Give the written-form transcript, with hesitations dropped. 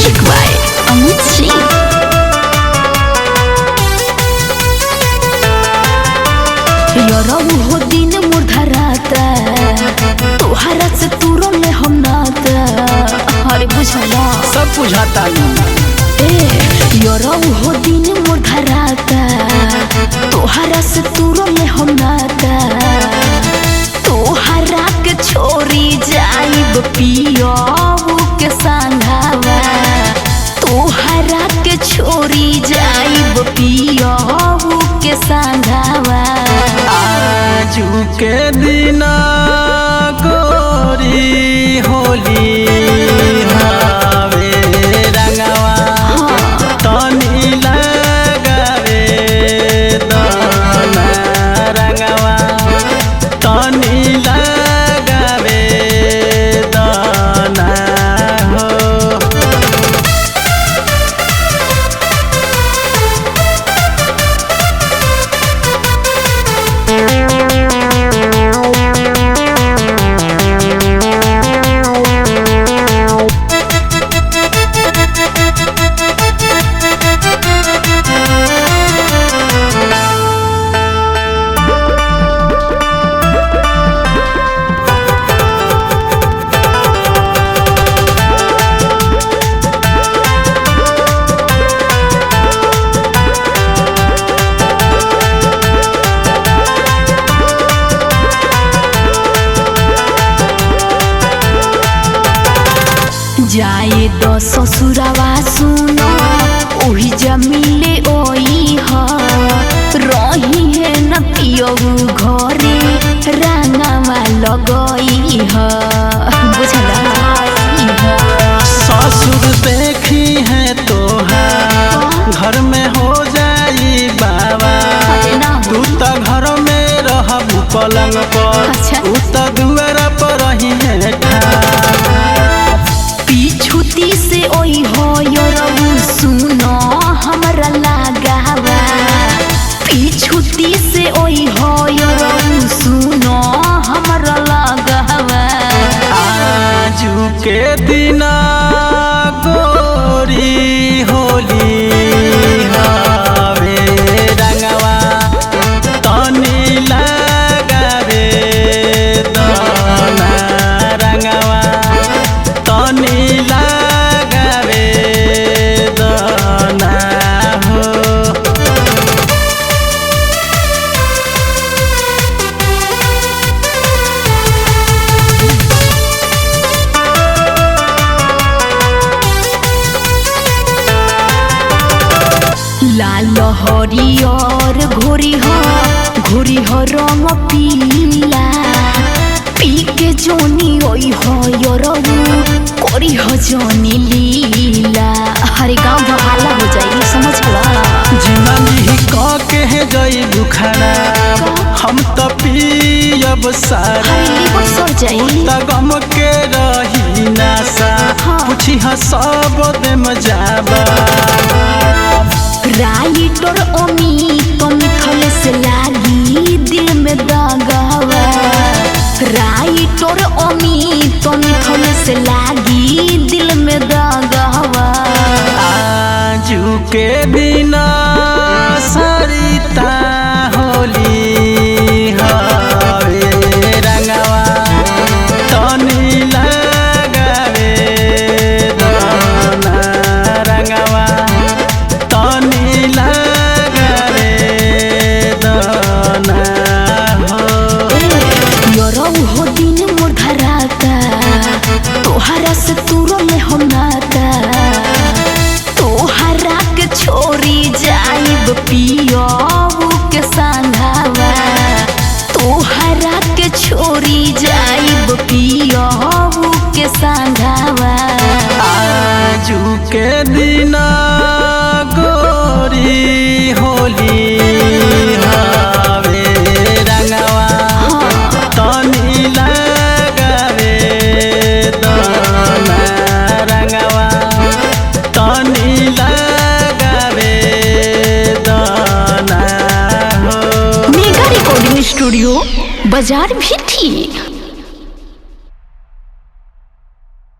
Music by Amit Singh. यारऊ हो दिन मोर धराता तोहरा से तुरंत ले हम नाता। अरे बुझला सब बुझाता यारऊ हो दिन मोर धराता तोहरा से तुरंत ले हम नाता। तोहरा के छोरी जाइब पियाऊ के संघावा। तोहरा के छोरी जाइब पियाऊ के संघावा। आजू के दिना गोरी होली हवे रंगवा तनी लगावे दाना रंगवा तनी लगावे दाना हो। जाए दो ससुरवा सुनो ओही जमीले ओई ह। रही है न पियऊ घरे रंगवा लगई ह। बुझला ससुर देखी है तोहार घर में हो जाई बाबा। तू तो घर में रहबू पलंग पर अच्छा। तू तो दुआरा पर रही है छुती से ओई हो यारऊ सुनो हमरा लगावा। पीछुती से ओई हो यारऊ सुनो हमरा लगावा। आजू के दिना गोरी होली हवे रंगवा तनी लगावे दाना रंगवा तनी लगावे दाना हो। लाल हरियर घोरी हो रंग पीला। पी के जोनी ओई हो यारऊ कोरी हो जोनी लीला। हरे गाँव बहाला हो जाएगी समझला। जिंदगी का के जई दुखना हम तो पियब सारा सो जाई त गम के रही नासा। पूछी हाँ सब देम जाबा। राइटर अमित मिथल से लागी दिल में दागवा। राइटर अमित मिथल से लागी दिल में दागवा। आजू के बिना सरिता होली हवे रंगवा तनी लगावे दाना रंगवा तनी लगावे दाना हो। यारऊ हो दिन मोर धराता तोहरा से तुरंत हम नाता। तोहरा के छोरी जाइब पियाऊ के संघावा। तोहरा के छोरी जाइब पियाऊ के संघावा। आजू के दिना गोरी होली हवे रंगवा तनी लगावे दाना रंगवा तनी लगावे दाना हो। मेगा रिकॉर्डिंग स्टूडियो बाजार भी ठीक।